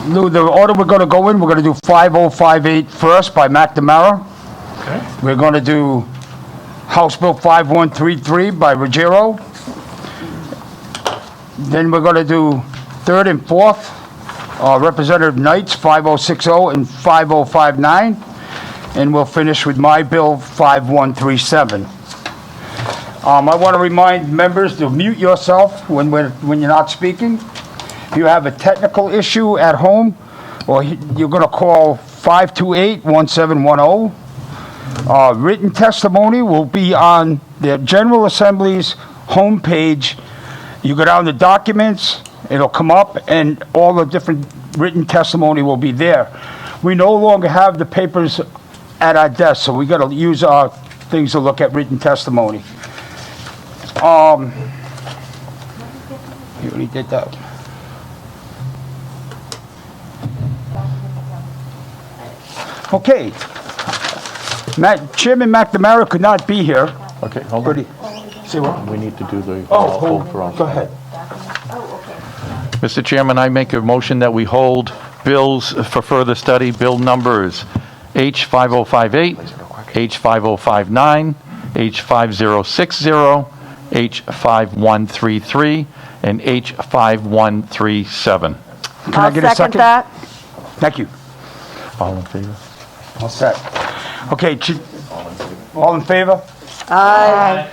Lou, the order we're going to go in, we're going to do 5058 first by McNamara. Okay. We're going to do House Bill 5133 by Ruggiero. Then we're going to do third and fourth, Representative Knight's 5060 and 5059. And we'll finish with my bill 5137. I want to remind members to mute yourself when you're not speaking. If you have a technical issue at home, or you're going to call 528-1710. Written testimony will be on the General Assembly's homepage. You go down to documents, it'll come up, and all the different written testimony will be there. We no longer have the papers at our desk, so we got to use our things to look at written testimony. You already did that. Okay. Chairman McNamara could not be here. Okay, hold on. Say what? We need to do the hold for all. Go ahead. Mr. Chairman, I make a motion that we hold bills for further study, bill numbers H5058, H5059, H5060, H5133, and H5137. Can I get a second? that. Thank you. All in favor? All set. Okay, all in favor? Aye.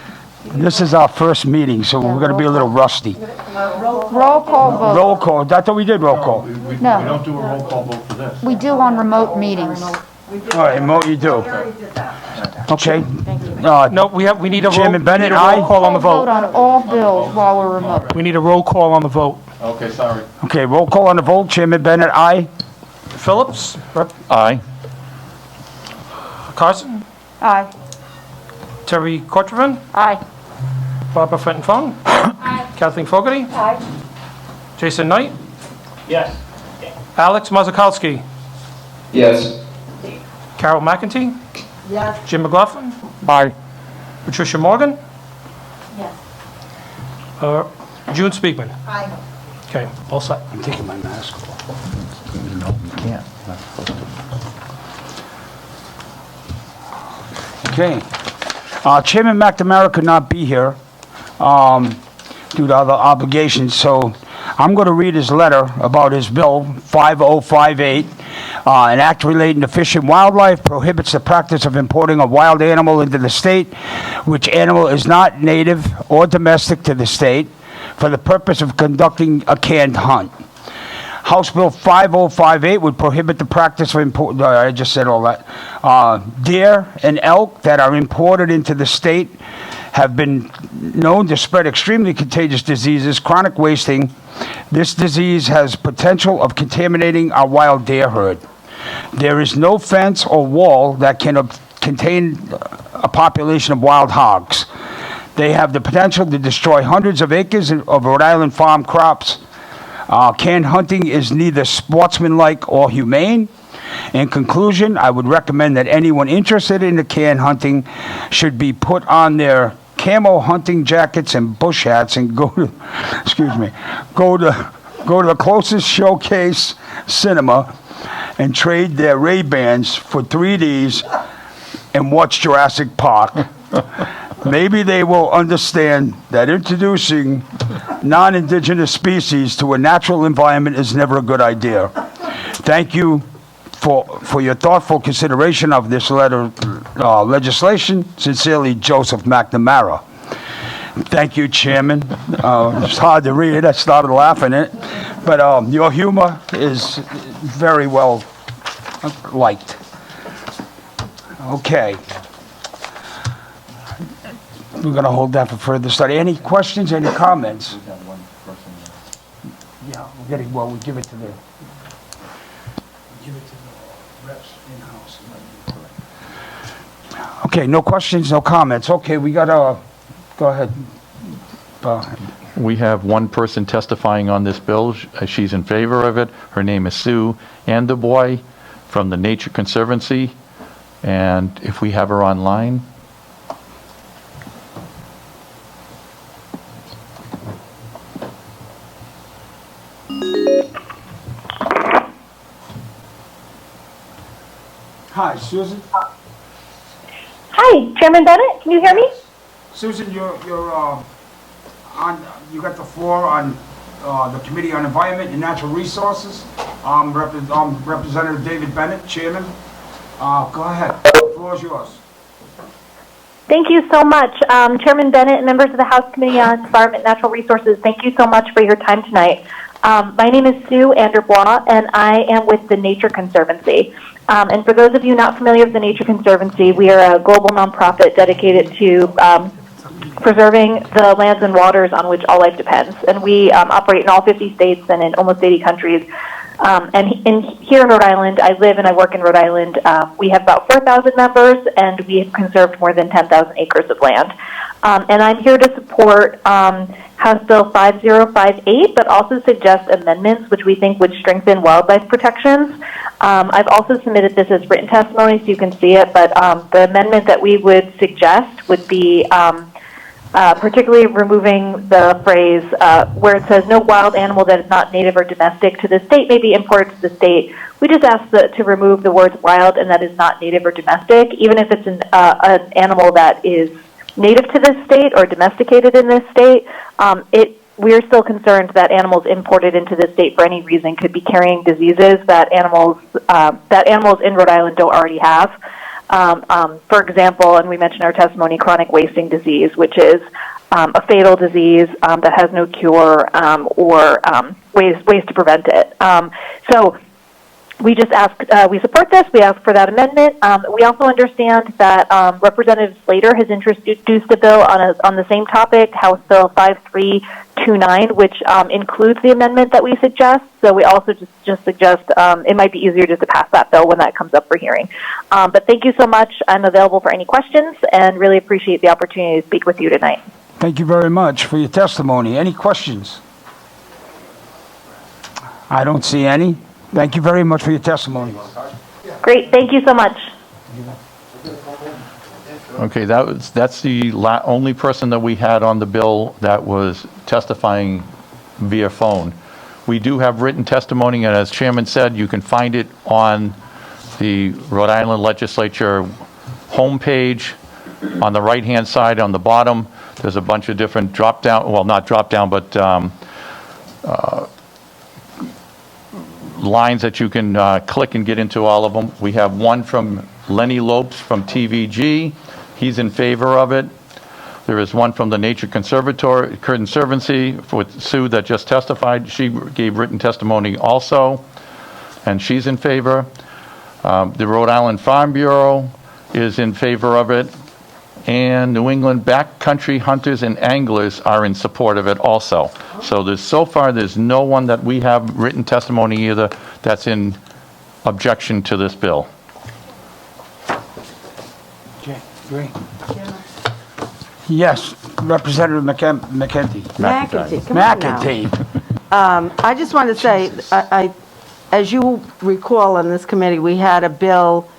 This is our first meeting, so we're going to be a little rusty. Roll call vote. Roll call. I thought we did roll call. No, We don't do a roll call vote for this. we do on remote meetings. All right, Mo, you do. Okay. No, we need a Chairman Bennett, roll aye. call on the Vote vote. on all bills while we're remote. We need a roll call on the vote. Okay, sorry. Okay, roll call on the vote. Chairman Bennett, aye. Phillips? Aye. Carson? Aye. Terry Cortrivan? Aye. Barbara Fenton Fong? Aye. Kathleen Fogarty? Aye. Jason Knight? Yes. Alex Mazakowski? Yes. Carol McEntee? Yes. Jim McLaughlin? Aye. Patricia Morgan? Yes. June Speakman? Aye. Okay, all set. I'm taking my mask off. No, you can't. You're not supposed to. Okay. Chairman McNamara could not be here due to other obligations, so I'm going to read his letter about his bill, 5058. An act relating to fish and wildlife prohibits the practice of importing a wild animal into the state, which animal is not native or domestic to the state, for the purpose of conducting a canned hunt. House Bill 5058 would prohibit the practice of import, I just said all that. Deer and elk that are imported into the state have been known to spread extremely contagious diseases, chronic wasting. This disease has potential of contaminating our wild deer herd. There is no fence or wall that can contain a population of wild hogs. They have the potential to destroy hundreds of acres of Rhode Island farm crops. Canned hunting is neither sportsmanlike or humane. In conclusion, I would recommend that anyone interested in the canned hunting should be put on their camo hunting jackets and bush hats and go to the closest showcase cinema and trade their Ray-Bans for 3Ds and watch Jurassic Park. Maybe they will understand that introducing non-indigenous species to a natural environment is never a good idea. Thank you for your thoughtful consideration of this legislation. Sincerely, Joseph McNamara. Thank you, Chairman. It's hard to read. I started laughing at it. But your humor is very well liked. Okay. We're going to hold that for further study. Any questions, any comments? Yeah, we'll give it to the reps in-house. Okay, no questions, no comments. Okay, we got go ahead. We have one person testifying on this bill. She's in favor of it. Her name is Sue Anderbois from the Nature Conservancy. And if we have her online. Hi, Susan. Hi, Chairman Bennett, can you hear me? Susan, you're on. You got the floor on the Committee on Environment and Natural Resources. Representative David Bennett, Chairman. Go ahead. The floor is yours. Thank you so much. Chairman Bennett and members of the House Committee on Environment and Natural Resources, thank you so much for your time tonight. My name is Sue Anderbois, and I am with the Nature Conservancy. And for those of you not familiar with the Nature Conservancy, we are a global nonprofit dedicated to preserving the lands and waters on which all life depends. And we operate in all 50 states and in almost 80 countries. Here in Rhode Island, I live and I work in Rhode Island. We have about 4,000 members, and we have conserved more than 10,000 acres of land. And I'm here to support House Bill 5058, but also suggest amendments which we think would strengthen wildlife protections. I've also submitted this as written testimony so you can see it, but the amendment that we would suggest would be particularly removing the phrase where it says no wild animal that is not native or domestic to the state may be imported to the state. We just ask to remove the words wild and that is not native or domestic, even if it's an animal that is native to this state or domesticated in this state. We are still concerned that animals imported into the state for any reason could be carrying diseases that animals in Rhode Island don't already have. For example, and we mentioned our testimony, chronic wasting disease, which is a fatal disease that has no cure or ways to prevent it. So we just ask, we support this, we ask for that amendment. We also understand that Representative Slater has introduced a bill on the same topic, House Bill 5329, which includes the amendment that we suggest. So we also just suggest it might be easier just to pass that bill when that comes up for hearing. But thank you so much. I'm available for any questions and really appreciate the opportunity to speak with you tonight. Thank you very much for your testimony. Any questions? I don't see any. Thank you very much for your testimony. Great. Thank you so much. Okay, that's the only person that we had on the bill that was testifying via phone. We do have written testimony, and as Chairman said, you can find it on the Rhode Island Legislature homepage. On the right-hand side, on the bottom, there's a bunch of different drop-down, well, not drop-down, but lines that you can click and get into all of them. We have one from Lenny Lopes from TVG. He's in favor of it. There is one from the Nature Conservancy with Sue that just testified. She gave written testimony also, and she's in favor. The Rhode Island Farm Bureau is in favor of it, and New England Backcountry Hunters and Anglers are in support of it also. So so far there's no one that we have written testimony either that's in objection to this bill. Okay, great. Yes, Representative McKenty. McEntee, come on now. McEntee. I just want to say, as you recall on this committee, we had a bill,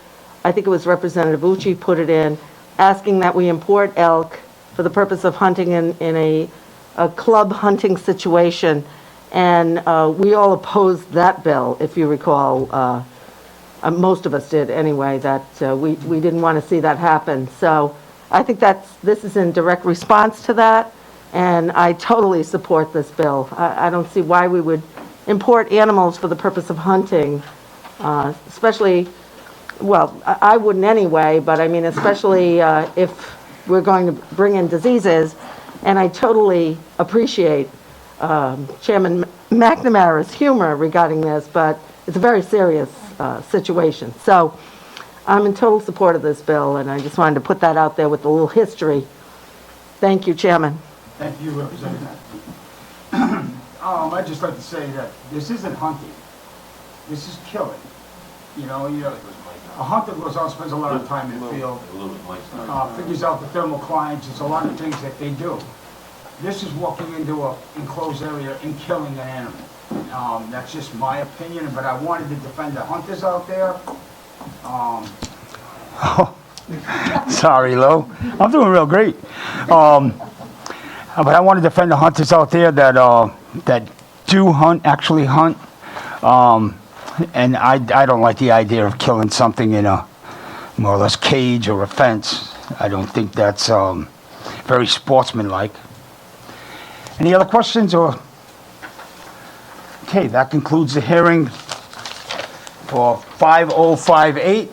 I think it was Representative Ucci put it in, asking that we import elk for the purpose of hunting in a club hunting situation. And we all opposed that bill, if you recall. Most of us did anyway, that we didn't want to see that happen. So I think this is in direct response to that, and I totally support this bill. I don't see why we would import animals for the purpose of hunting, especially, well, I wouldn't anyway, but I mean, especially if we're going to bring in diseases. And I totally appreciate Chairman McNamara's humor regarding this, but it's a very serious situation. So I'm in total support of this bill, and I just wanted to put that out there with a little history. Thank you, Chairman. Thank you, Representative. I'd just like to say that this isn't hunting. This is killing. You know, a hunter goes out, spends a lot of time in the field, figures out the thermal climates. It's a lot of things that they do. This is walking into an enclosed area and killing an animal. That's just my opinion, but I wanted to defend the hunters out there. Sorry, Lou. I'm doing real great. But I want to defend the hunters out there that do actually hunt. And I don't like the idea of killing something in a more or less cage or a fence. I don't think that's very sportsmanlike. Any other questions or? Okay, that concludes the hearing for 5058.